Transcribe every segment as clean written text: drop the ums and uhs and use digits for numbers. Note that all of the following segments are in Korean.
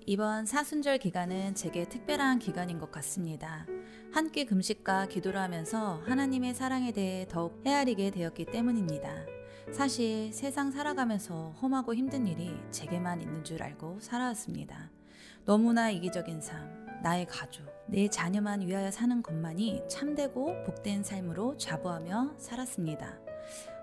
이번 사순절 기간은 제게 특별한 기간인 것 같습니다. 한 끼 금식과 기도를 하면서 하나님의 사랑에 대해 더욱 헤아리게 되었기 때문입니다. 사실 세상 살아가면서 험하고 힘든 일이 제게만 있는 줄 알고 살아왔습니다. 너무나 이기적인 삶, 나의 가족, 내 자녀만 위하여 사는 것만이 참되고 복된 삶으로 자부하며 살았습니다.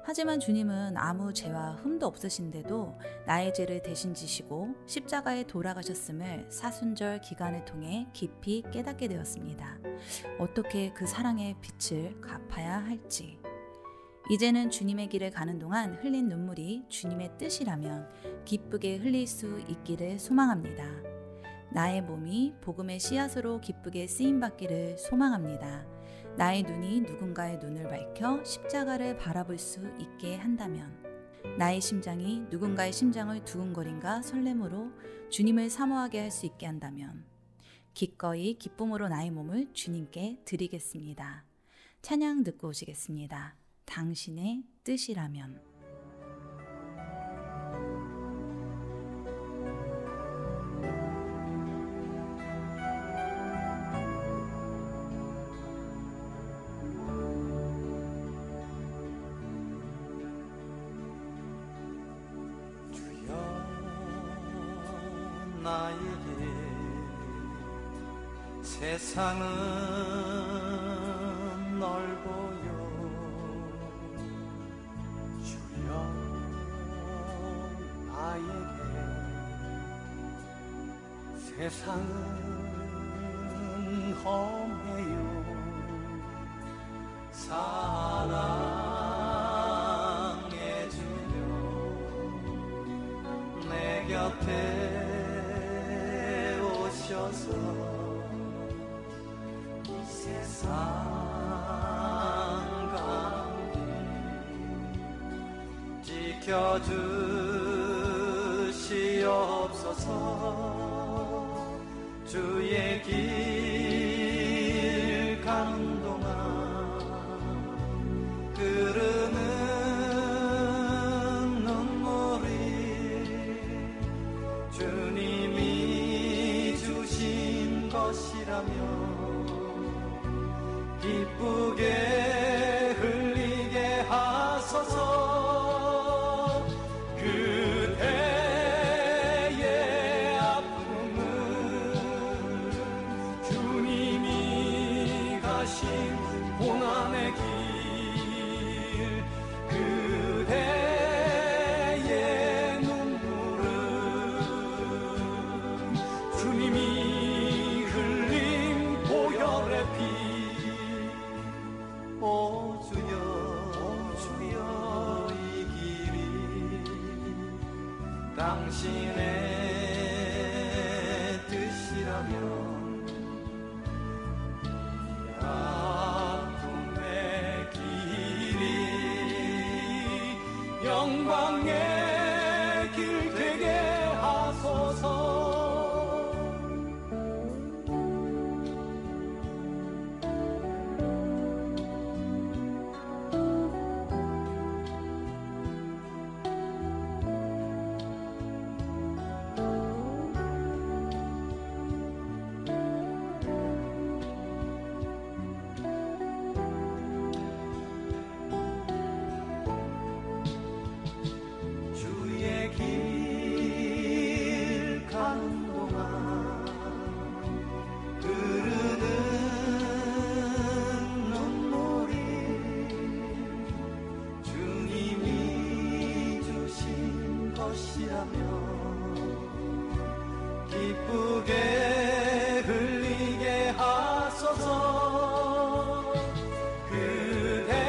하지만 주님은 아무 죄와 흠도 없으신데도 나의 죄를 대신 지시고 십자가에 돌아가셨음을 사순절 기간을 통해 깊이 깨닫게 되었습니다. 어떻게 그 사랑의 빛을 갚아야 할지. 이제는 주님의 길을 가는 동안 흘린 눈물이 주님의 뜻이라면 기쁘게 흘릴 수 있기를 소망합니다. 나의 몸이 복음의 씨앗으로 기쁘게 쓰임받기를 소망합니다. 나의 눈이 누군가의 눈을 밝혀 십자가를 바라볼 수 있게 한다면, 나의 심장이 누군가의 심장을 두근거림과 설렘으로 주님을 사모하게 할 수 있게 한다면, 기꺼이 기쁨으로 나의 몸을 주님께 드리겠습니다. 찬양 듣고 오시겠습니다. 당신의 뜻이라면. 나에게 세상은 넓어요. 주여 나에게 세상은 험해요. 사랑해 주려 내 곁에 오셔서 이 세상 가운데 지켜주시옵소서. 주의 길 가는 동안 흐르는 눈물이 주님이 주신 것이라며 기쁘게 흘리게 하소서. 그대의 아픔은 주님이 가신 고난의 길, 그대의 눈물은 주님이 흘린 보혈의 피. 오 주여, 이 길이 당신의 뜻이라면 아픔의 길이 영광의 길 되게 하소서. 주의 길 가는 동안 흐르는 눈물이 주님이 주신 것이라며 기쁘게 흘리게 하소서. 그대의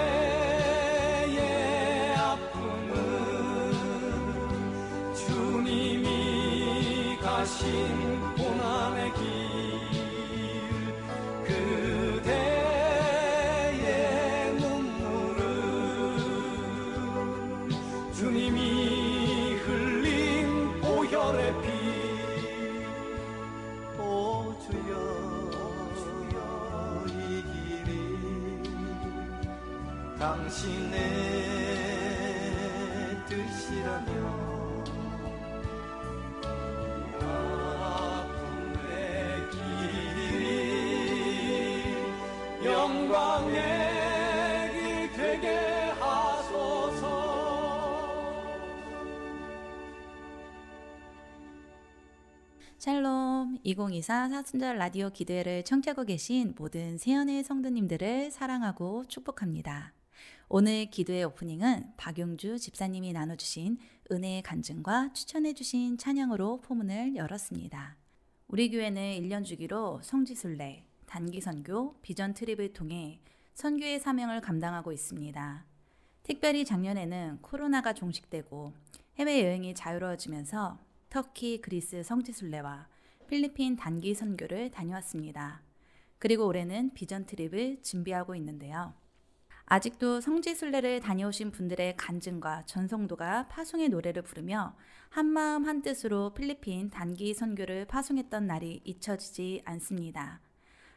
아픔은 주님이 가신 고난의 길, 그대의 눈물은 주님이 흘린 보혈의 피. 오 주여, 이 길이 당신의 뜻이라며 영광의 길 되게 하소서. 샬롬 2024 사순절 라디오 기도회를 청취하고 계신 모든 세연의 성도님들을 사랑하고 축복합니다. 오늘 기도회 오프닝은 박용주 집사님이 나눠주신 은혜의 간증과 추천해주신 찬양으로 포문을 열었습니다. 우리 교회는 1년 주기로 성지순례, 단기선교, 비전 트립을 통해 선교의 사명을 감당하고 있습니다. 특별히 작년에는 코로나가 종식되고 해외여행이 자유로워지면서 터키, 그리스 성지순례와 필리핀 단기 선교를 다녀왔습니다. 그리고 올해는 비전 트립을 준비하고 있는데요. 아직도 성지순례를 다녀오신 분들의 간증과 전송도가 파송의 노래를 부르며 한마음 한뜻으로 필리핀 단기 선교를 파송했던 날이 잊혀지지 않습니다.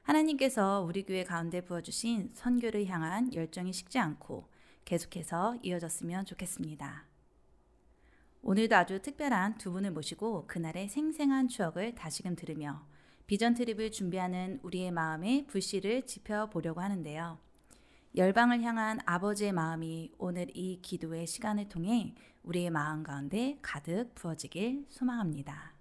하나님께서 우리 교회 가운데 부어주신 선교를 향한 열정이 식지 않고 계속해서 이어졌으면 좋겠습니다. 오늘도 아주 특별한 두 분을 모시고 그날의 생생한 추억을 다시금 들으며 비전 트립을 준비하는 우리의 마음의 불씨를 지펴보려고 하는데요. 열방을 향한 아버지의 마음이 오늘 이 기도의 시간을 통해 우리의 마음 가운데 가득 부어지길 소망합니다.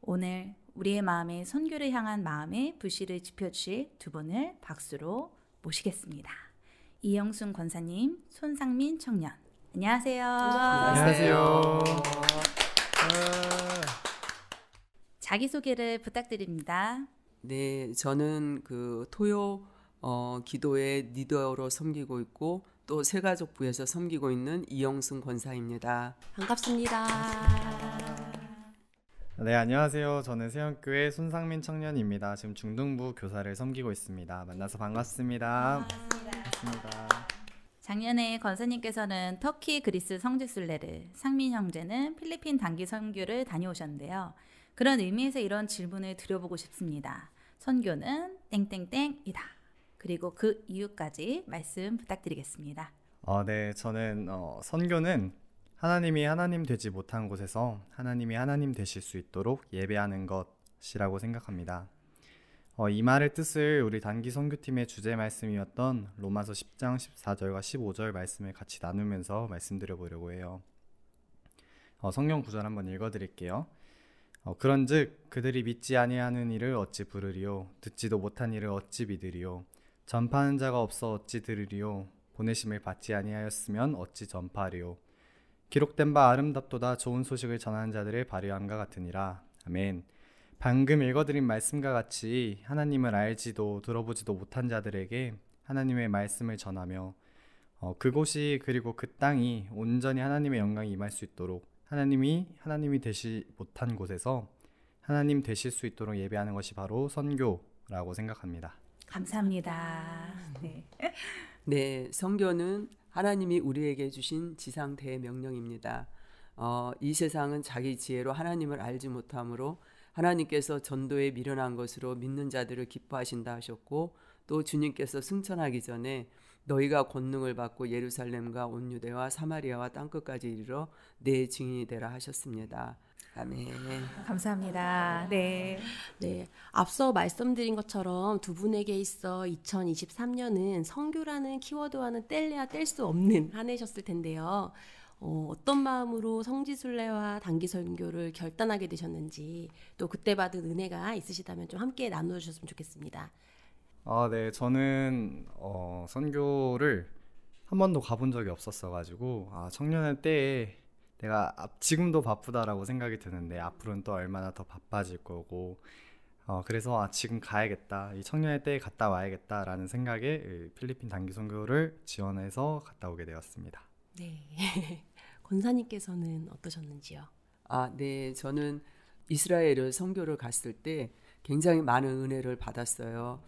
오늘 우리의 마음의 선교를 향한 마음의 불씨를 지펴주실 두 분을 박수로 모시겠습니다. 이영순 권사님, 손상민 청년. 안녕하세요. 안녕하세요. 자기소개를 부탁드립니다. 네, 저는 그 토요 기도회 리더로 섬기고 있고 또 새가족부에서 섬기고 있는 이영순 권사입니다. 반갑습니다. 네, 안녕하세요. 저는 세연교회 손상민 청년입니다. 지금 중등부 교사를 섬기고 있습니다. 만나서 반갑습니다. 반갑습니다. 작년에 권사님께서는 터키, 그리스 성지순례를, 상민 형제는 필리핀 단기 선교를 다녀오셨는데요. 그런 의미에서 이런 질문을 드려보고 싶습니다. 선교는 땡땡땡이다. 그리고 그 이유까지 말씀 부탁드리겠습니다. 네, 저는 선교는 하나님이 하나님 되지 못한 곳에서 하나님이 하나님 되실 수 있도록 예배하는 것이라고 생각합니다. 이 말의 뜻을 우리 단기 선교팀의 주제 말씀이었던 로마서 10장 14절과 15절 말씀을 같이 나누면서 말씀드려 보려고 해요. 성경 구절 한번 읽어드릴게요. 그런즉 그들이 믿지 아니하는 이를 어찌 부르리요 듣지도 못한 이를 어찌 믿으리요 전파하는 자가 없어 어찌 들으리요 보내심을 받지 아니하였으면 어찌 전파하리요 기록된 바 아름답도다 좋은 소식을 전하는 자들의 발휘함과 같으니라. 아멘. 방금 읽어드린 말씀과 같이 하나님을 알지도 들어보지도 못한 자들에게 하나님의 말씀을 전하며 그곳이 그리고 그 땅이 온전히 하나님의 영광이 임할 수 있도록 하나님이 되시 못한 곳에서 하나님 되실 수 있도록 예배하는 것이 바로 선교라고 생각합니다. 감사합니다. 네, 선교는 하나님이 우리에게 주신 지상 대명령입니다. 이 세상은 자기 지혜로 하나님을 알지 못하므로 하나님께서 전도에 미련한 것으로 믿는 자들을 기뻐하신다 하셨고 또 주님께서 승천하기 전에 너희가 권능을 받고 예루살렘과 온 유대와 사마리아와 땅끝까지 이르러 내 증인이 되라 하셨습니다. 아멘. 감사합니다. 네. 앞서 말씀드린 것처럼 두 분에게 있어 2023년은 선교라는 키워드와는 뗄래야 뗄 수 없는 한 해셨을 텐데요. 어떤 마음으로 성지순례와 단기 선교를 결단하게 되셨는지 또 그때 받은 은혜가 있으시다면 좀 함께 나누어 주셨으면 좋겠습니다. 네, 저는 선교를 한 번도 가본 적이 없었어가지고 청년의 때에 내가 지금도 바쁘다라고 생각이 드는데 앞으로는 또 얼마나 더 바빠질 거고 그래서 지금 가야겠다, 이 청년의 때에 갔다 와야겠다라는 생각에 필리핀 단기 선교를 지원해서 갔다 오게 되었습니다. 네. 권사님께서는 어떠셨는지요? 네, 저는 이스라엘을 선교를 갔을 때 굉장히 많은 은혜를 받았어요.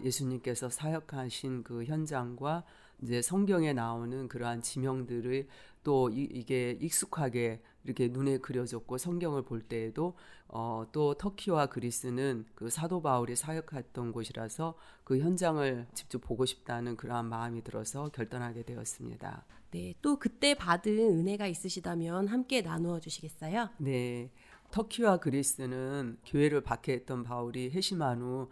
예수님께서 사역하신 그 현장과 이제 성경에 나오는 그러한 지명들을 또 이게 익숙하게 이렇게 눈에 그려졌고 성경을 볼 때에도 또 터키와 그리스는 그 사도 바울이 사역했던 곳이라서 그 현장을 직접 보고 싶다는 그러한 마음이 들어서 결단하게 되었습니다. 네, 또 그때 받은 은혜가 있으시다면 함께 나누어 주시겠어요? 네, 터키와 그리스는 교회를 박해했던 바울이 회심한 후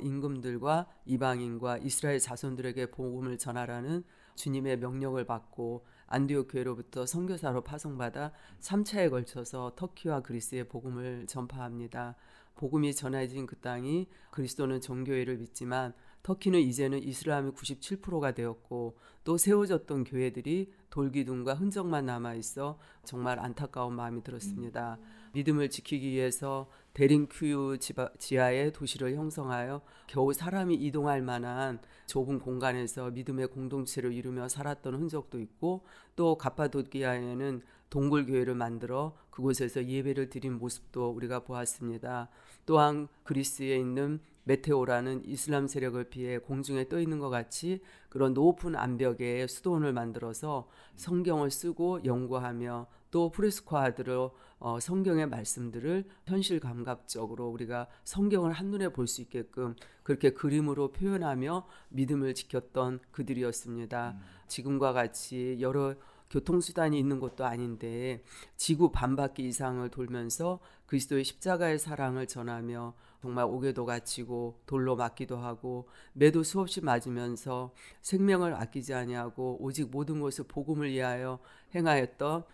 임금들과 이방인과 이스라엘 자손들에게 복음을 전하라는 주님의 명령을 받고 안디옥 교회로부터 선교사로 파송받아 3차에 걸쳐서 터키와 그리스의 복음을 전파합니다. 복음이 전해진 그 땅이 그리스도는 종교회를 믿지만 터키는 이제는 이슬람이 97%가 되었고 또 세워졌던 교회들이 돌기둥과 흔적만 남아있어 정말 안타까운 마음이 들었습니다. 믿음을 지키기 위해서 데린큐유 지하에 도시를 형성하여 겨우 사람이 이동할 만한 좁은 공간에서 믿음의 공동체를 이루며 살았던 흔적도 있고 또 갑바도기아에는 동굴교회를 만들어 그곳에서 예배를 드린 모습도 우리가 보았습니다. 또한 그리스에 있는 메테오라는 이슬람 세력을 피해 공중에 떠 있는 것 같이 그런 높은 암벽에 수도원을 만들어서 성경을 쓰고 연구하며 또 프레스코아드로 성경의 말씀들을 현실 감각적으로 우리가 성경을 한눈에 볼 수 있게끔 그렇게 그림으로 표현하며 믿음을 지켰던 그들이었습니다. 지금과 같이 여러 교통수단이 있는 것도 아닌데 지구 반바퀴 이상을 돌면서 그리스도의 십자가의 사랑을 전하며 정말 옥에도 갇히고 돌로 맞기도 하고 매도 수없이 맞으면서 생명을 아끼지 아니하고 오직 모든 것을 복음을 위하여 행하였던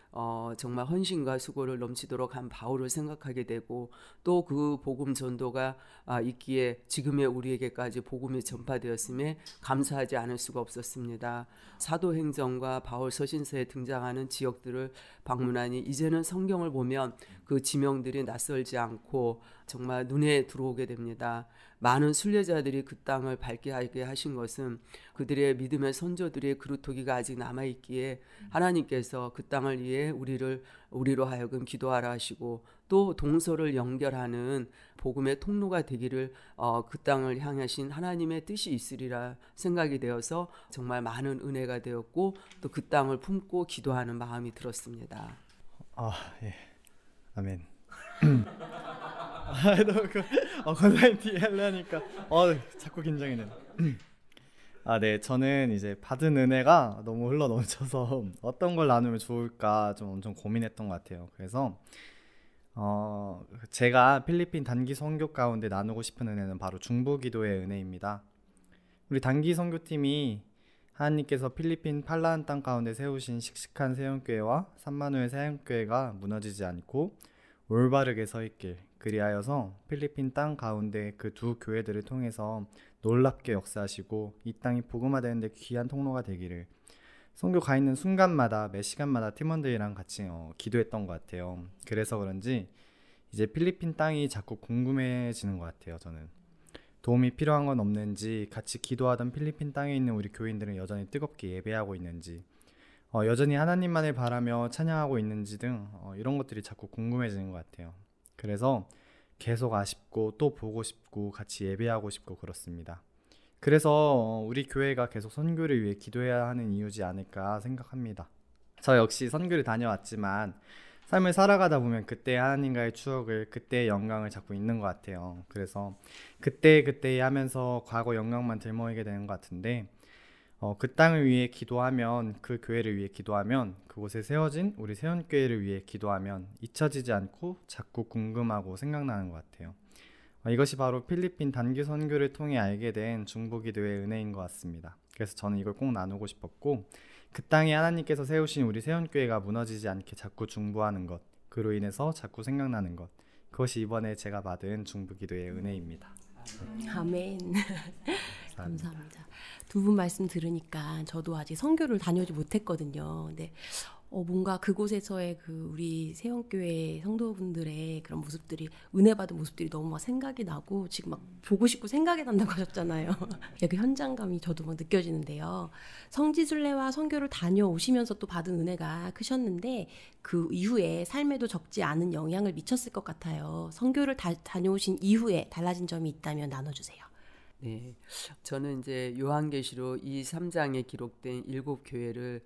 정말 헌신과 수고를 넘치도록 한 바울을 생각하게 되고 또 그 복음 전도가 있기에 지금의 우리에게까지 복음이 전파되었음에 감사하지 않을 수가 없었습니다. 사도행전과 바울 서신서에 등장하는 지역들을 방문하니 이제는 성경을 보면 그 지명들이 낯설지 않고 정말 눈에 들어오게 됩니다. 많은 순례자들이 그 땅을 밟게 하게 하신 것은 그들의 믿음의 선조들의 그루터기가 아직 남아있기에 하나님께서 그 땅을 위해 우리로 하여금 기도하라 하시고 또 동서를 연결하는 복음의 통로가 되기를 그 땅을 향하신 하나님의 뜻이 있으리라 생각이 되어서 정말 많은 은혜가 되었고 또 그 땅을 품고 기도하는 마음이 들었습니다. 예. 아멘. 권사님 뒤에 하려니까 자꾸 긴장이 되네. 네, 저는 이제 받은 은혜가 너무 흘러 넘쳐서 어떤 걸 나누면 좋을까 좀 엄청 고민했던 것 같아요. 그래서 제가 필리핀 단기 선교 가운데 나누고 싶은 은혜는 바로 중보기도의 은혜입니다. 우리 단기 선교팀이 하나님께서 필리핀 팔라한 땅 가운데 세우신 씩씩한 세연교회와 산마누엘 세연교회가 무너지지 않고 올바르게 서 있길, 그리하여서 필리핀 땅 가운데 그 두 교회들을 통해서 놀랍게 역사하시고 이 땅이 복음화되는 데 귀한 통로가 되기를 선교 가 있는 순간마다 매 시간마다 팀원들이랑 같이 기도했던 것 같아요. 그래서 그런지 이제 필리핀 땅이 자꾸 궁금해지는 것 같아요. 저는 도움이 필요한 건 없는지, 같이 기도하던 필리핀 땅에 있는 우리 교인들은 여전히 뜨겁게 예배하고 있는지, 여전히 하나님만을 바라며 찬양하고 있는지 등 이런 것들이 자꾸 궁금해지는 것 같아요. 그래서 계속 아쉽고 또 보고 싶고 같이 예배하고 싶고 그렇습니다. 그래서 우리 교회가 계속 선교를 위해 기도해야 하는 이유지 않을까 생각합니다. 저 역시 선교를 다녀왔지만 삶을 살아가다 보면 그때 하나님과의 추억을, 그때의 영광을 자꾸 잊는 것 같아요. 그래서 그때 하면서 과거 영광만 들먹이게 되는 것 같은데 그 땅을 위해 기도하면, 그 교회를 위해 기도하면, 그곳에 세워진 우리 세연교회를 위해 기도하면 잊혀지지 않고 자꾸 궁금하고 생각나는 것 같아요. 이것이 바로 필리핀 단기 선교를 통해 알게 된 중보기도의 은혜인 것 같습니다. 그래서 저는 이걸 꼭 나누고 싶었고, 그 땅에 하나님께서 세우신 우리 세연교회가 무너지지 않게 자꾸 중보하는 것, 그로 인해서 자꾸 생각나는 것, 그것이 이번에 제가 받은 중보기도의 은혜입니다. 아멘. 감사합니다. 두 분 말씀 들으니까 저도 아직 선교를 다녀오지 못했거든요. 근데 뭔가 그곳에서의 우리 세연교회 성도분들의 그런 모습들이, 은혜 받은 모습들이 너무 막 생각이 나고 지금 막 보고 싶고 생각이 난다고 하셨잖아요. 그 현장감이 저도 막 느껴지는데요. 성지순례와 선교를 다녀오시면서 또 받은 은혜가 크셨는데 그 이후에 삶에도 적지 않은 영향을 미쳤을 것 같아요. 선교를 다녀오신 이후에 달라진 점이 있다면 나눠주세요. 네, 저는 이제 요한계시록 3장에 기록된 7교회를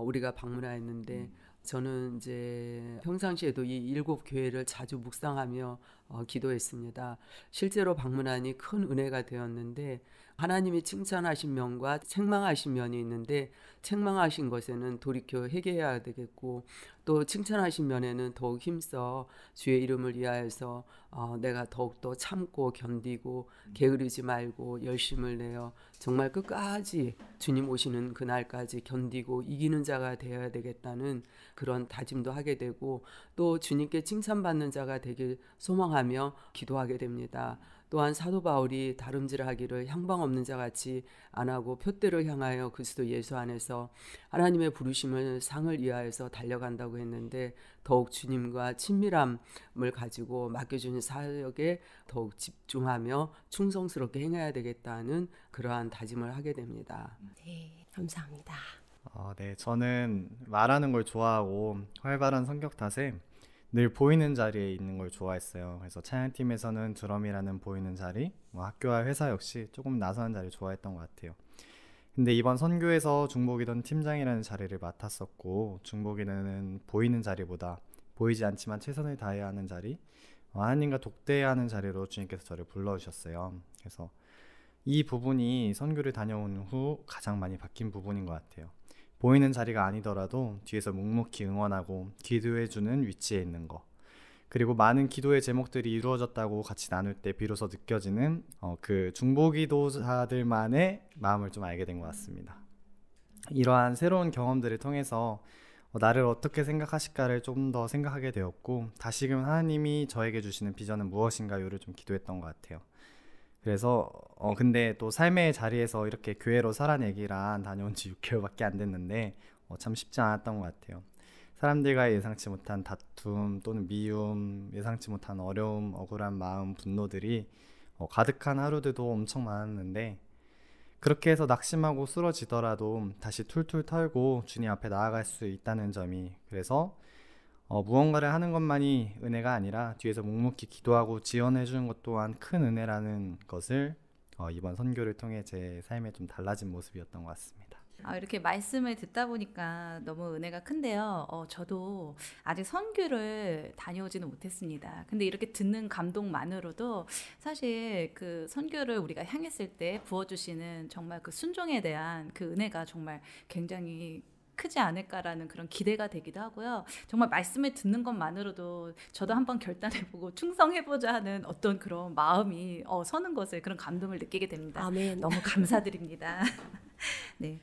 우리가 방문하였는데 저는 이제 평상시에도 이 7교회를 자주 묵상하며 기도했습니다. 실제로 방문하니 큰 은혜가 되었는데 하나님이 칭찬하신 면과 책망하신 면이 있는데 책망하신 것에는 돌이켜 회개해야 되겠고 또 칭찬하신 면에는 더욱 힘써 주의 이름을 위하여서 내가 더욱더 참고 견디고 게으르지 말고 열심을 내어 정말 끝까지 주님 오시는 그날까지 견디고 이기는 자가 되어야 되겠다는 그런 다짐도 하게 되고 또 주님께 칭찬받는 자가 되길 소망하며 기도하게 됩니다. 또한 사도 바울이 다름질하기를 향방 없는 자 같이 안 하고 표대를 향하여 그리스도 예수 안에서 하나님의 부르심을 상을 위하여서 달려간다고 했는데 더욱 주님과 친밀함을 가지고 맡겨주는 사역에 더욱 집중하며 충성스럽게 행해야 되겠다는 그러한 다짐을 하게 됩니다. 네, 감사합니다. 네, 저는 말하는 걸 좋아하고 활발한 성격 탓에 늘 보이는 자리에 있는 걸 좋아했어요. 그래서 찬양팀에서는 드럼이라는 보이는 자리, 학교와 회사 역시 조금 나서는 자리 좋아했던 것 같아요. 근데 이번 선교에서 중보기도는 팀장이라는 자리를 맡았었고 중보기도는 보이는 자리보다 보이지 않지만 최선을 다해야 하는 자리, 하나님과 독대해야 하는 자리로 주님께서 저를 불러주셨어요. 그래서 이 부분이 선교를 다녀온 후 가장 많이 바뀐 부분인 것 같아요. 보이는 자리가 아니더라도 뒤에서 묵묵히 응원하고 기도해주는 위치에 있는 거, 그리고 많은 기도의 제목들이 이루어졌다고 같이 나눌 때 비로소 느껴지는 그 중보기도자들만의 마음을 좀 알게 된 것 같습니다. 이러한 새로운 경험들을 통해서 나를 어떻게 생각하실까를 좀 더 생각하게 되었고 다시금 하나님이 저에게 주시는 비전은 무엇인가요를 좀 기도했던 것 같아요. 그래서 근데 또 삶의 자리에서 이렇게 교회로 살아내기란 다녀온 지 6개월밖에 안 됐는데 참 쉽지 않았던 것 같아요. 사람들과의 예상치 못한 다툼 또는 미움, 예상치 못한 어려움, 억울한 마음, 분노들이 가득한 하루들도 엄청 많았는데 그렇게 해서 낙심하고 쓰러지더라도 다시 툴툴 털고 주님 앞에 나아갈 수 있다는 점이, 그래서 무언가를 하는 것만이 은혜가 아니라 뒤에서 묵묵히 기도하고 지원해 주는 것 또한 큰 은혜라는 것을 이번 선교를 통해 제 삶에 좀 달라진 모습이었던 것 같습니다. 이렇게 말씀을 듣다 보니까 너무 은혜가 큰데요. 저도 아직 선교를 다녀오지는 못했습니다. 근데 이렇게 듣는 감동만으로도 사실 그 선교를 우리가 향했을 때 부어주시는 정말 그 순종에 대한 그 은혜가 정말 굉장히 크지 않을까라는 그런 기대가 되기도 하고요. 정말 말씀을 듣는 것만으로도 저도 한번 결단해보고 충성해보자 하는 어떤 그런 마음이 서는 것을, 그런 감동을 느끼게 됩니다. 아멘. 너무 감사드립니다. 네.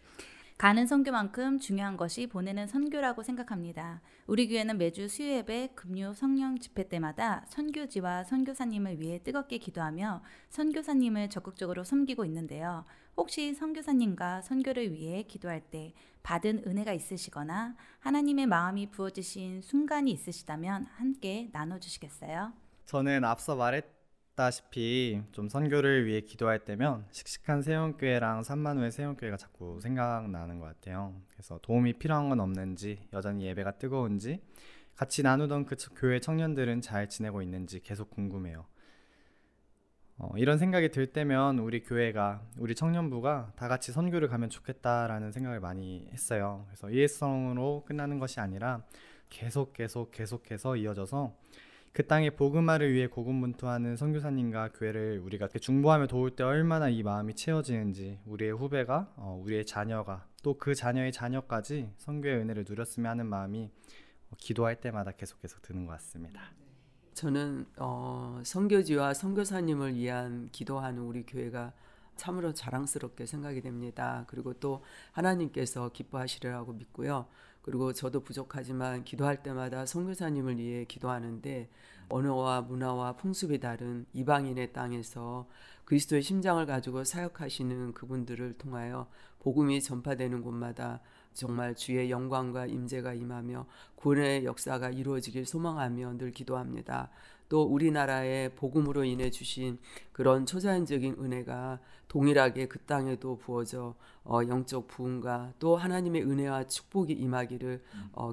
가는 선교만큼 중요한 것이 보내는 선교라고 생각합니다. 우리 교회는 매주 수요예배, 금요 성령 집회 때마다 선교지와 선교사님을 위해 뜨겁게 기도하며 선교사님을 적극적으로 섬기고 있는데요. 혹시 선교사님과 선교를 위해 기도할 때 받은 은혜가 있으시거나 하나님의 마음이 부어지신 순간이 있으시다면 함께 나눠주시겠어요? 저는 앞서 말했다시피 좀 선교를 위해 기도할 때면 씩씩한 세원교회랑 산만우의 세원교회가 자꾸 생각나는 것 같아요. 그래서 도움이 필요한 건 없는지, 여전히 예배가 뜨거운지, 같이 나누던 그 교회 청년들은 잘 지내고 있는지 계속 궁금해요. 이런 생각이 들 때면 우리 교회가, 우리 청년부가 다 같이 선교를 가면 좋겠다라는 생각을 많이 했어요. 그래서 일회성으로 끝나는 것이 아니라 계속해서 이어져서 그 땅의 복음화를 위해 고군분투하는 선교사님과 교회를 우리가 이렇게 중보하며 도울 때 얼마나 이 마음이 채워지는지, 우리의 후배가, 우리의 자녀가, 또 그 자녀의 자녀까지 선교의 은혜를 누렸으면 하는 마음이 기도할 때마다 계속 드는 것 같습니다. 저는 선교지와 선교사님을 위한 기도하는 우리 교회가 참으로 자랑스럽게 생각이 됩니다. 그리고 또 하나님께서 기뻐하시리라고 믿고요. 그리고 저도 부족하지만 기도할 때마다 선교사님을 위해 기도하는데 언어와 문화와 풍습이 다른 이방인의 땅에서 그리스도의 심장을 가지고 사역하시는 그분들을 통하여 복음이 전파되는 곳마다 정말 주의 영광과 임재가 임하며 구원의 역사가 이루어지길 소망하며 늘 기도합니다. 또 우리나라의 복음으로 인해 주신 그런 초자연적인 은혜가 동일하게 그 땅에도 부어져 영적 부흥과 또 하나님의 은혜와 축복이 임하기를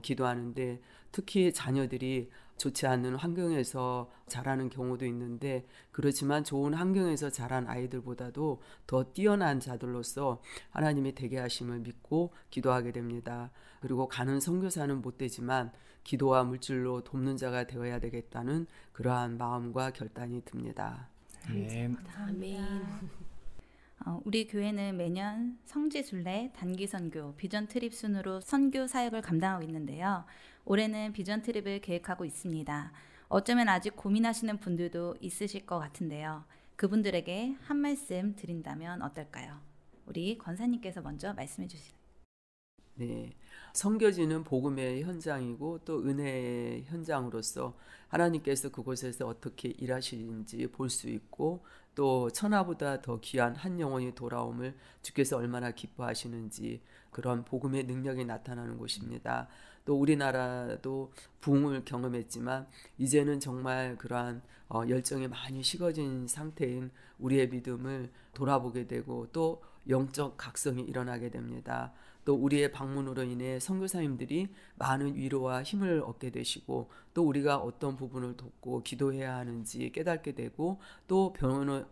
기도하는데, 특히 자녀들이 좋지 않는 환경에서 자라는 경우도 있는데, 그렇지만 좋은 환경에서 자란 아이들보다도 더 뛰어난 자들로서 하나님의 되게 하심을 믿고 기도하게 됩니다. 그리고 가는 선교사는 못 되지만 기도와 물질로 돕는 자가 되어야 되겠다는 그러한 마음과 결단이 듭니다. 아멘. 아멘. 우리 교회는 매년 성지순례, 단기선교, 비전 트립 순으로 선교 사역을 감당하고 있는데요. 올해는 비전 트립을 계획하고 있습니다. 어쩌면 아직 고민하시는 분들도 있으실 것 같은데요. 그분들에게 한 말씀 드린다면 어떨까요? 우리 권사님께서 먼저 말씀해 주시죠. 네, 선교지는 복음의 현장이고 또 은혜의 현장으로서 하나님께서 그곳에서 어떻게 일하시는지 볼 수 있고 또 천하보다 더 귀한 한 영혼이 돌아옴을 주께서 얼마나 기뻐하시는지 그런 복음의 능력이 나타나는 곳입니다. 또 우리나라도 부흥을 경험했지만 이제는 정말 그러한 열정이 많이 식어진 상태인 우리의 믿음을 돌아보게 되고 또 영적 각성이 일어나게 됩니다. 또 우리의 방문으로 인해 선교사님들이 많은 위로와 힘을 얻게 되시고 또 우리가 어떤 부분을 돕고 기도해야 하는지 깨닫게 되고 또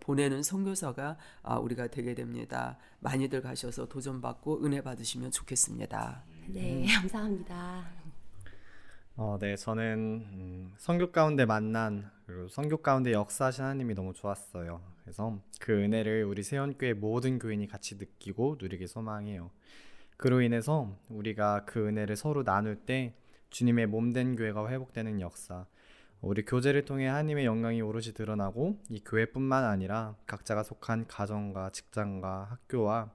보내는 선교사가 우리가 되게 됩니다. 많이들 가셔서 도전받고 은혜 받으시면 좋겠습니다. 네, 감사합니다. 네, 저는 선교 가운데 만난 그리고 선교 가운데 역사하신 하나님이 너무 좋았어요. 그래서 그 은혜를 우리 세원교회 모든 교인이 같이 느끼고 누리길 소망해요. 그로 인해서 우리가 그 은혜를 서로 나눌 때 주님의 몸된 교회가 회복되는 역사, 우리 교제를 통해 하나님의 영광이 오롯이 드러나고 이 교회뿐만 아니라 각자가 속한 가정과 직장과 학교와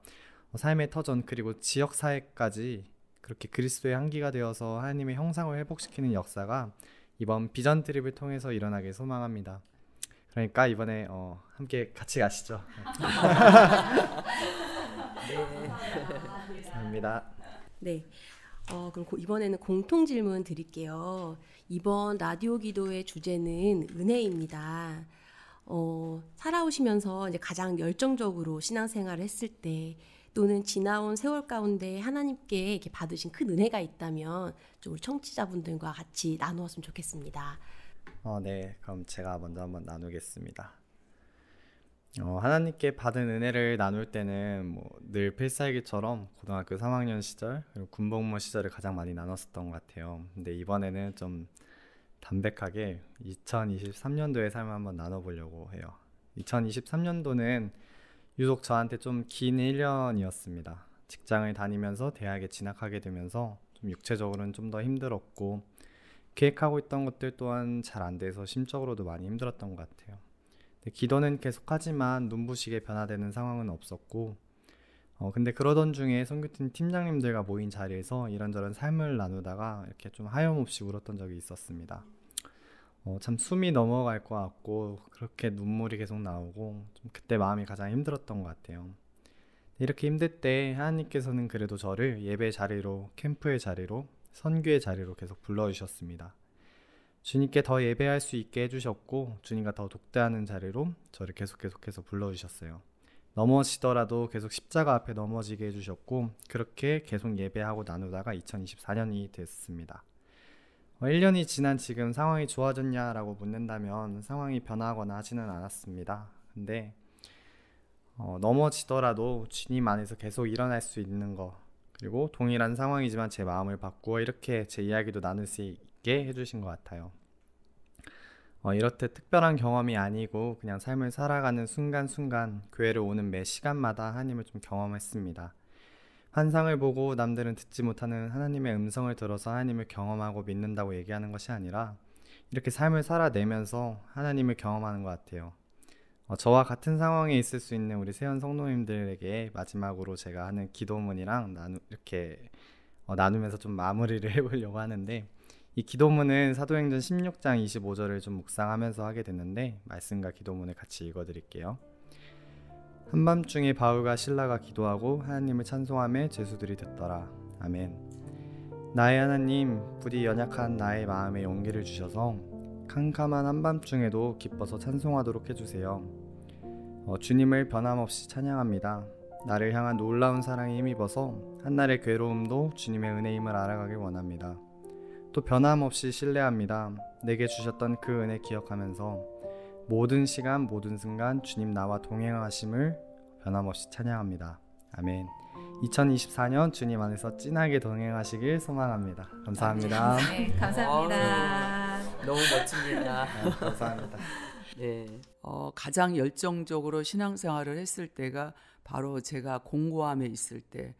삶의 터전 그리고 지역사회까지 그렇게 그리스도의 향기가 되어서 하나님의 형상을 회복시키는 역사가 이번 비전 트립을 통해서 일어나길 소망합니다. 그러니까 이번에 함께 같이 가시죠. 감사합니다. 네. 그럼 이번에는 공통 질문 드릴게요. 이번 라디오 기도의 주제는 은혜입니다. 살아오시면서 이제 가장 열정적으로 신앙생활을 했을 때 또는 지나온 세월 가운데 하나님께 이렇게 받으신 큰 은혜가 있다면 좀 우리 청취자분들과 같이 나누었으면 좋겠습니다. 네, 그럼 제가 먼저 한번 나누겠습니다. 하나님께 받은 은혜를 나눌 때는 늘 필살기처럼 고등학교 3학년 시절 그리고 군복무 시절을 가장 많이 나눴었던 것 같아요. 근데 이번에는 좀 담백하게 2023년도의 삶을 한번 나눠보려고 해요. 2023년도는 유독 저한테 좀 긴 1년이었습니다. 직장을 다니면서 대학에 진학하게 되면서 좀 육체적으로는 좀 더 힘들었고 계획하고 있던 것들 또한 잘 안 돼서 심적으로도 많이 힘들었던 것 같아요. 기도는 계속하지만 눈부시게 변화되는 상황은 없었고 근데 그러던 중에 선교팀 팀장님들과 모인 자리에서 이런저런 삶을 나누다가 이렇게 좀 하염없이 울었던 적이 있었습니다. 참 숨이 넘어갈 것 같고 그렇게 눈물이 계속 나오고 좀 그때 마음이 가장 힘들었던 것 같아요. 이렇게 힘들 때 하나님께서는 그래도 저를 예배 자리로, 캠프의 자리로, 선교의 자리로 계속 불러주셨습니다. 주님께 더 예배할 수 있게 해주셨고 주님과 더 독대하는 자리로 저를 계속해서 불러주셨어요. 넘어지더라도 계속 십자가 앞에 넘어지게 해주셨고 그렇게 계속 예배하고 나누다가 2024년이 됐습니다. 1년이 지난 지금 상황이 좋아졌냐라고 묻는다면 상황이 변화하거나 하지는 않았습니다. 근데 넘어지더라도 주님 안에서 계속 일어날 수 있는 거 그리고 동일한 상황이지만 제 마음을 바꾸어 이렇게 제 이야기도 나눌 수 있게 해주신 것 같아요. 이렇듯 특별한 경험이 아니고 그냥 삶을 살아가는 순간순간 교회를 오는 매 시간마다 하나님을 좀 경험했습니다. 환상을 보고 남들은 듣지 못하는 하나님의 음성을 들어서 하나님을 경험하고 믿는다고 얘기하는 것이 아니라 이렇게 삶을 살아내면서 하나님을 경험하는 것 같아요. 저와 같은 상황에 있을 수 있는 우리 세연 성도님들에게 마지막으로 제가 하는 기도문이랑 이렇게 나누면서 좀 마무리를 해보려고 하는데 이 기도문은 사도행전 16장 25절을 좀 묵상하면서 하게 됐는데 말씀과 기도문을 같이 읽어드릴게요. 한밤중에 바울과 실라가 기도하고 하나님을 찬송하며 제수들이 듣더라. 아멘. 나의 하나님, 부디 연약한 나의 마음에 용기를 주셔서 캄캄한 한밤중에도 기뻐서 찬송하도록 해주세요. 주님을 변함없이 찬양합니다. 나를 향한 놀라운 사랑에 힘입어서 한날의 괴로움도 주님의 은혜임을 알아가길 원합니다. 또 변함없이 신뢰합니다. 내게 주셨던 그 은혜 기억하면서 모든 시간 모든 순간 주님 나와 동행하심을 변함없이 찬양합니다. 아멘. 2024년 주님 안에서 진하게 동행하시길 소망합니다. 감사합니다. 네, 감사합니다. 너무 멋집니다. 감사합니다. 네, 가장 열정적으로 신앙생활을 했을 때가 바로 제가 공고함에 있을 때,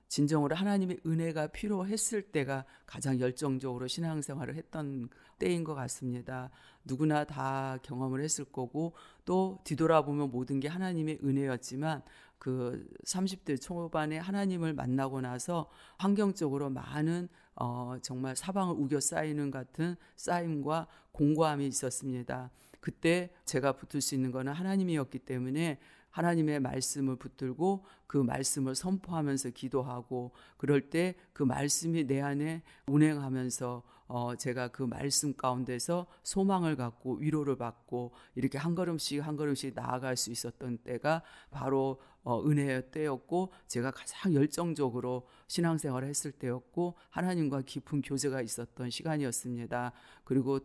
진정으로 하나님의 은혜가 필요했을 때가 가장 열정적으로 신앙생활을 했던 때인 것 같습니다. 누구나 다 경험을 했을 거고 또 뒤돌아보면 모든 게 하나님의 은혜였지만 그 30대 초반에 하나님을 만나고 나서 환경적으로 많은 정말 사방을 우겨 쌓이는 같은 쌓임과 공고함이 있었습니다. 그때 제가 붙을 수 있는 것은 하나님이었기 때문에 하나님의 말씀을 붙들고 그 말씀을 선포하면서 기도하고 그럴 때 그 말씀이 내 안에 운행하면서 제가 그 말씀 가운데서 소망을 갖고 위로를 받고 이렇게 한 걸음씩 한 걸음씩 나아갈 수 있었던 때가 바로 은혜의 때였고 제가 가장 열정적으로 신앙생활을 했을 때였고 하나님과 깊은 교제가 있었던 시간이었습니다. 그리고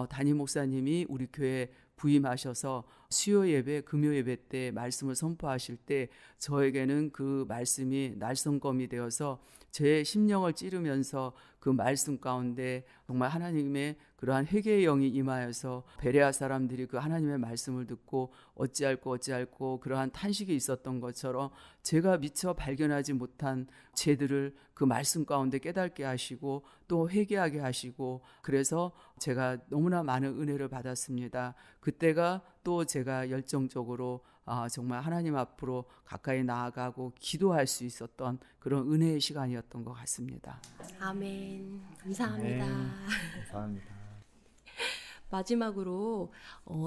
담임 목사님이 우리 교회 부임하셔서 수요 예배, 금요 예배 때 말씀을 선포하실 때 저에게는 그 말씀이 날성검이 되어서 제 심령을 찌르면서 그 말씀 가운데 정말 하나님의 그러한 회개의 영이 임하여서 베레아 사람들이 그 하나님의 말씀을 듣고 어찌할꼬 그러한 탄식이 있었던 것처럼 제가 미처 발견하지 못한 죄들을 그 말씀 가운데 깨닫게 하시고 또 회개하게 하시고 그래서 제가 너무나 많은 은혜를 받았습니다. 그때가 또 제가 열정적으로 정말 하나님 앞으로 가까이 나아가고 기도할 수 있었던 그런 은혜의 시간이었던 것 같습니다. 아멘. 감사합니다. 감사합니다. 마지막으로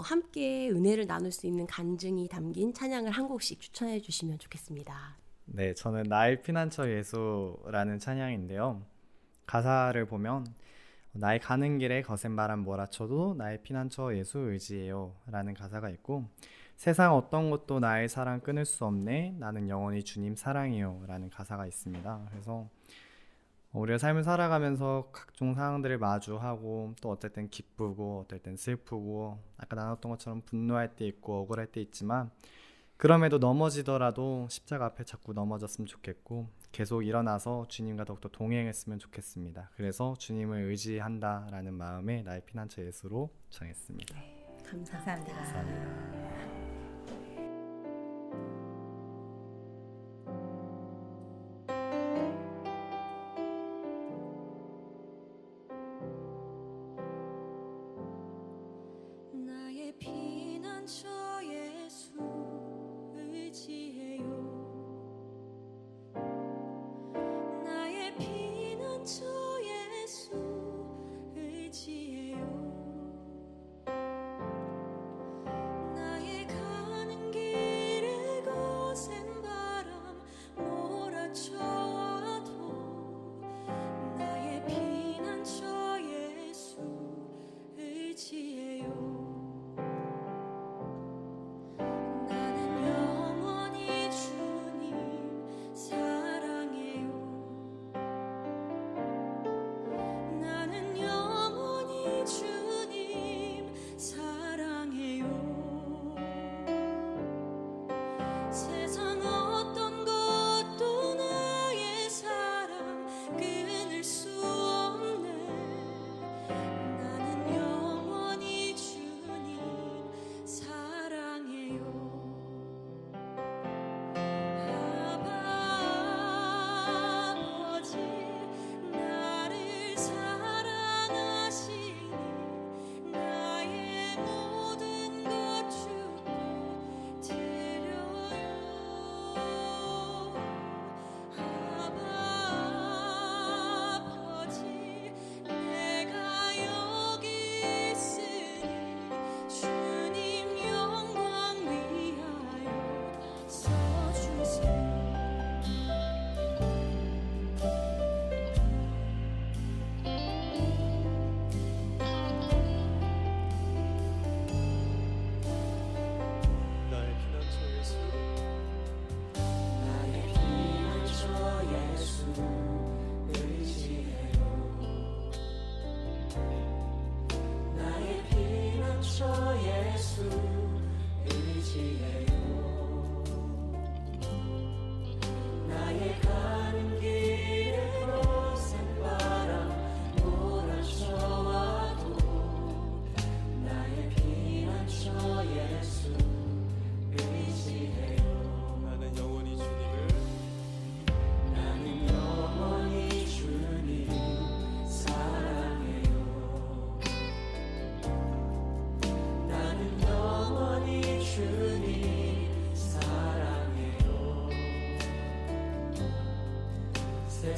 함께 은혜를 나눌 수 있는 간증이 담긴 찬양을 한 곡씩 추천해 주시면 좋겠습니다. 네, 저는 나의 피난처 예수라는 찬양인데요. 가사를 보면 나의 가는 길에 거센 바람 몰아쳐도 나의 피난처 예수 의지해요 라는 가사가 있고 세상 어떤 것도 나의 사랑 끊을 수 없네 나는 영원히 주님 사랑해요 라는 가사가 있습니다. 그래서 우리가 삶을 살아가면서 각종 상황들을 마주하고 또 어떨 땐 기쁘고 어떨 땐 슬프고 아까 나눴던 것처럼 분노할 때 있고 억울할 때 있지만 그럼에도 넘어지더라도 십자가 앞에 자꾸 넘어졌으면 좋겠고 계속 일어나서 주님과 더욱더 동행했으면 좋겠습니다. 그래서 주님을 의지한다라는 마음에 나의 피난처 예수로 정했습니다. 감사합니다. 감사합니다. 나의 피난처 예수 의지해요 나의 피난처 예수 의지해요 나의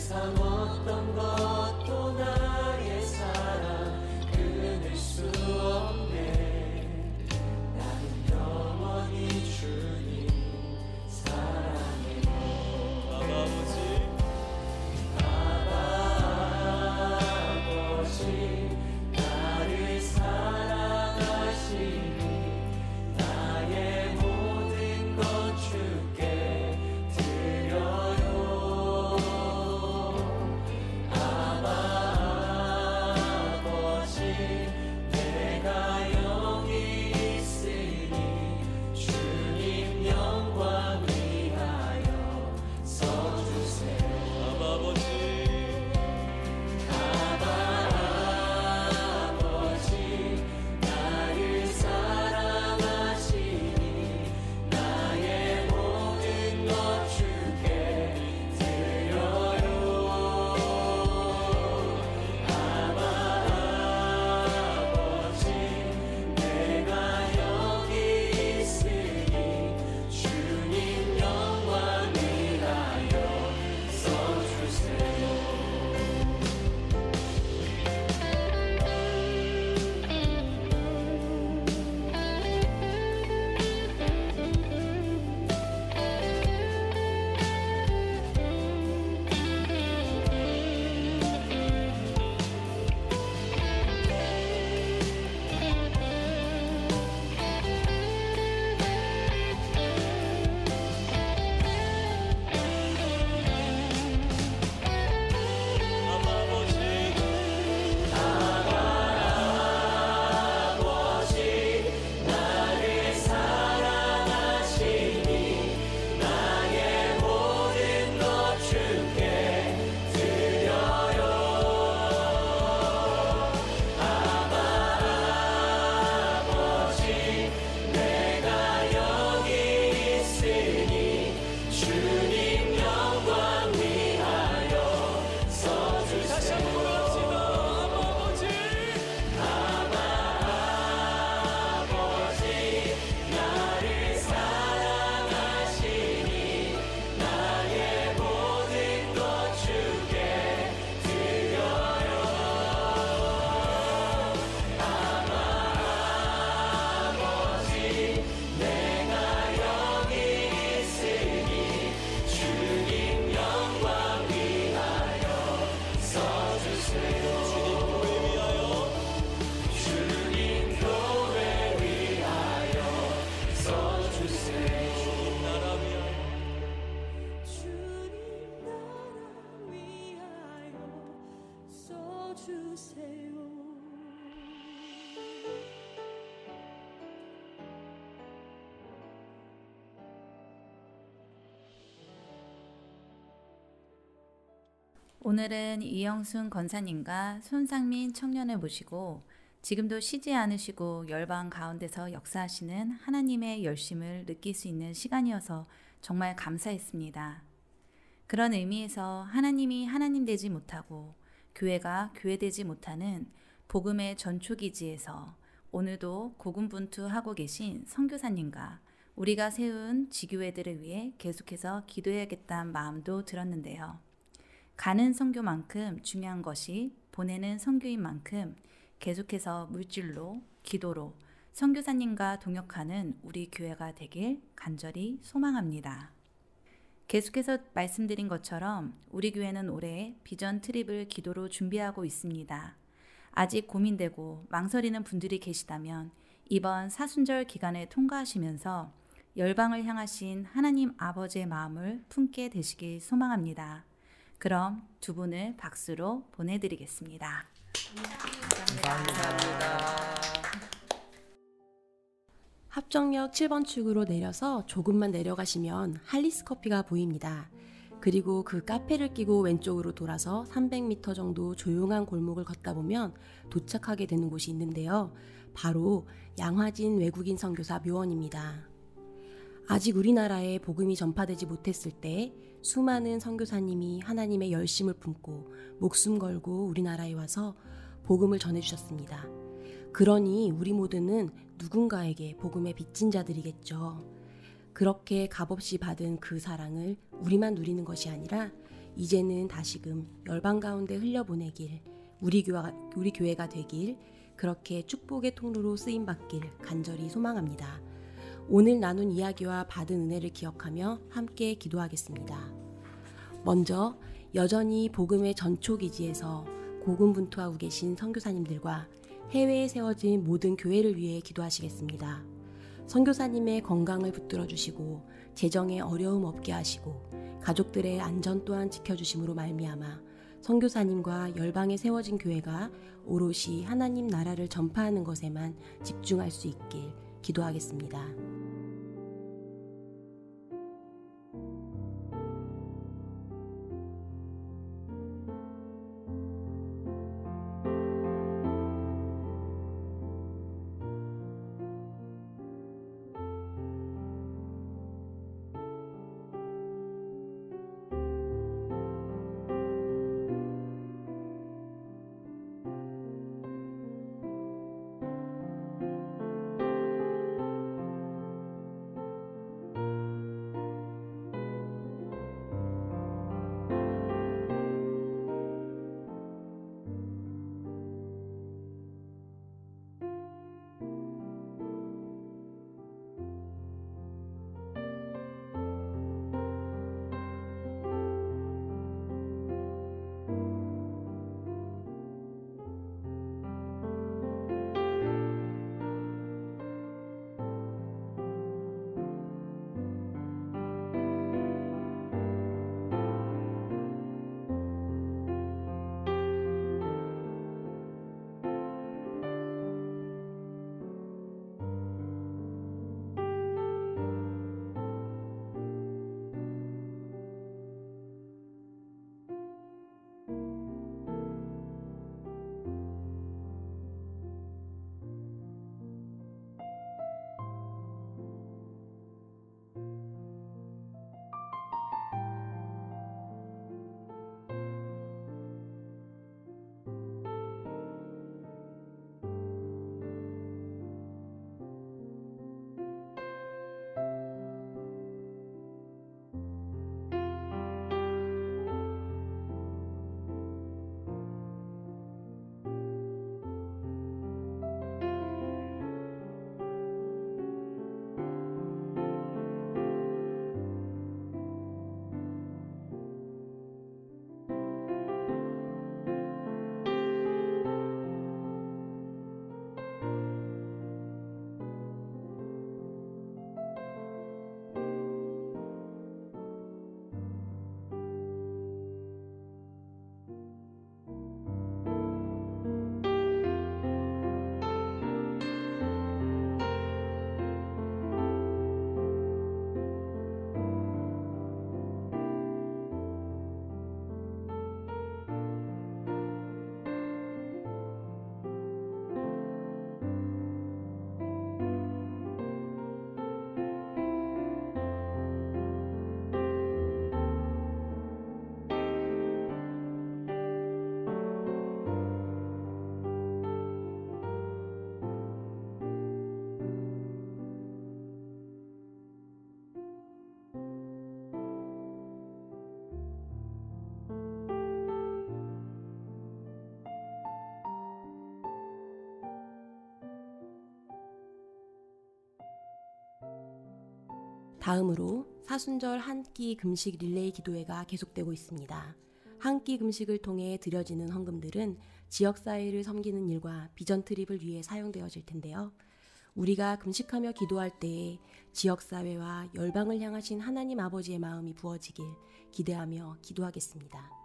세상 어떤 것도 나의 사랑 끊을 수 없네. 나는 영원히 주님 사랑해요. 아버지 나를 사랑하시니 나의 모든 것 주께 드려요. 아버지 내가 여기 있으니 주님 영광 위하여 써주세요. 아버지 나를 사랑하시니 나의 모든 것 주께 드려요. 아버지 내가 여기 있으니 주님 영광 위하여 써주세요. 아버지 나를 사랑하시니 나의 모든 것 주께 드려요. 아버지 내가 여기 있으니 주님 영광 위하여 써주세요. 아버지 나를 사랑하시니 나의 모든 것 주께 드려요. 아버지 내가 여기 있으니 주님 영광 위하여 써주세요. 주님 교회 위하여 써주세요. 주님 나라 위하여 써주세요. 오늘은 이영순 권사님과 손상민 청년을 모시고 지금도 쉬지 않으시고 열방 가운데서 역사하시는 하나님의 열심을 느낄 수 있는 시간이어서 정말 감사했습니다. 그런 의미에서 하나님이 하나님 되지 못하고 교회가 교회 되지 못하는 복음의 전초기지에서 오늘도 고군분투하고 계신 선교사님과 우리가 세운 지교회들을 위해 계속해서 기도해야겠다는 마음도 들었는데요. 가는 선교만큼 중요한 것이 보내는 선교인 만큼 계속해서 물질로, 기도로 선교사님과 동역하는 우리 교회가 되길 간절히 소망합니다. 계속해서 말씀드린 것처럼 우리 교회는 올해 비전 트립을 기도로 준비하고 있습니다. 아직 고민되고 망설이는 분들이 계시다면 이번 사순절 기간을 통과하시면서 열방을 향하신 하나님 아버지의 마음을 품게 되시길 소망합니다. 그럼 두 분을 박수로 보내드리겠습니다. 감사합니다. 합정역 7번 출구로 내려서 조금만 내려가시면 할리스 커피가 보입니다. 그리고 그 카페를 끼고 왼쪽으로 돌아서 300m 정도 조용한 골목을 걷다 보면 도착하게 되는 곳이 있는데요. 바로 양화진 외국인 선교사 묘원입니다. 아직 우리나라에 복음이 전파되지 못했을 때 수많은 선교사님이 하나님의 열심을 품고 목숨 걸고 우리나라에 와서 복음을 전해주셨습니다. 그러니 우리 모두는 누군가에게 복음의 빚진 자들이겠죠. 그렇게 값없이 받은 그 사랑을 우리만 누리는 것이 아니라 이제는 다시금 열방 가운데 흘려보내길, 우리 교회가 되길, 그렇게 축복의 통로로 쓰임받길 간절히 소망합니다. 오늘 나눈 이야기와 받은 은혜를 기억하며 함께 기도하겠습니다. 먼저 여전히 복음의 전초기지에서 고군분투하고 계신 선교사님들과 해외에 세워진 모든 교회를 위해 기도하시겠습니다. 선교사님의 건강을 붙들어 주시고 재정에 어려움 없게 하시고 가족들의 안전 또한 지켜주심으로 말미암아 선교사님과 열방에 세워진 교회가 오롯이 하나님 나라를 전파하는 것에만 집중할 수 있길 기도하겠습니다. 다음으로 사순절 한 끼 금식 릴레이 기도회가 계속되고 있습니다. 한 끼 금식을 통해 드려지는 헌금들은 지역사회를 섬기는 일과 비전 트립을 위해 사용되어질 텐데요. 우리가 금식하며 기도할 때에 지역사회와 열방을 향하신 하나님 아버지의 마음이 부어지길 기대하며 기도하겠습니다.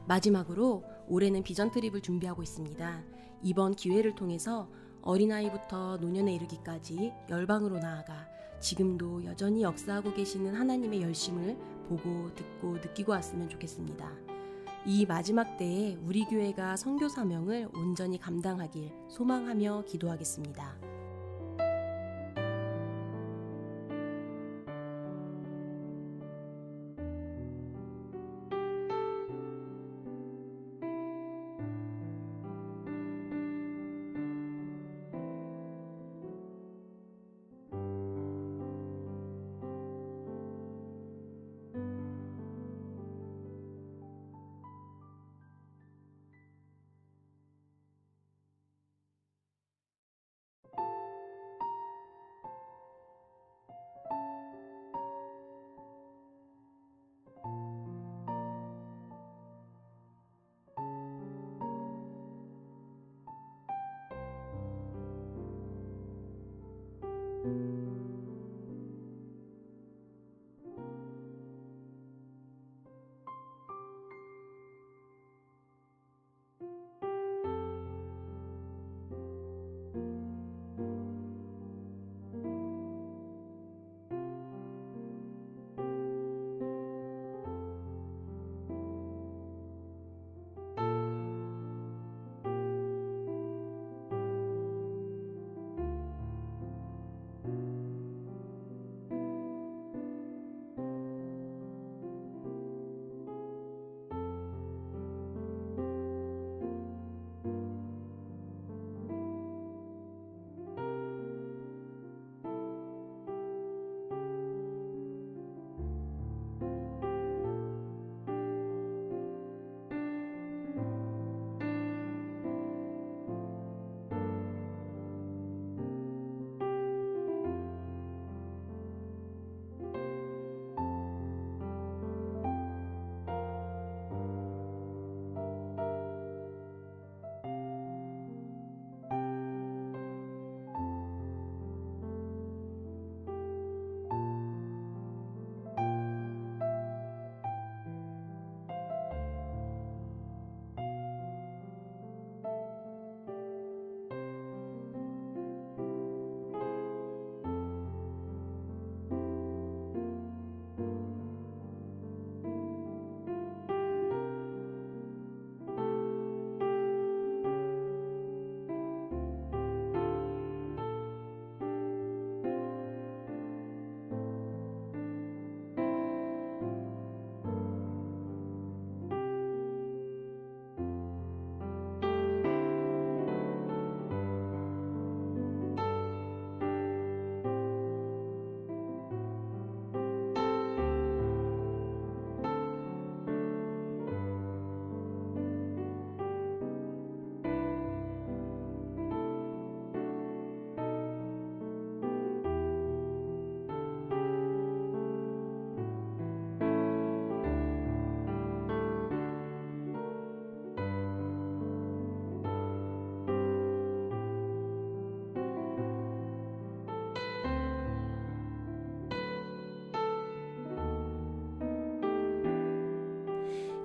마지막으로 올해는 비전 트립을 준비하고 있습니다. 이번 기회를 통해서 어린아이부터 노년에 이르기까지 열방으로 나아가 지금도 여전히 역사하고 계시는 하나님의 열심을 보고 듣고 느끼고 왔으면 좋겠습니다. 이 마지막 때에 우리 교회가 선교 사명을 온전히 감당하길 소망하며 기도하겠습니다.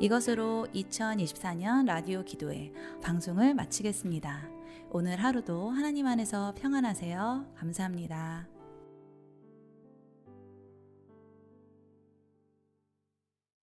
이것으로 2024년 라디오 기도회 방송을 마치겠습니다. 오늘 하루도 하나님 안에서 평안하세요. 감사합니다.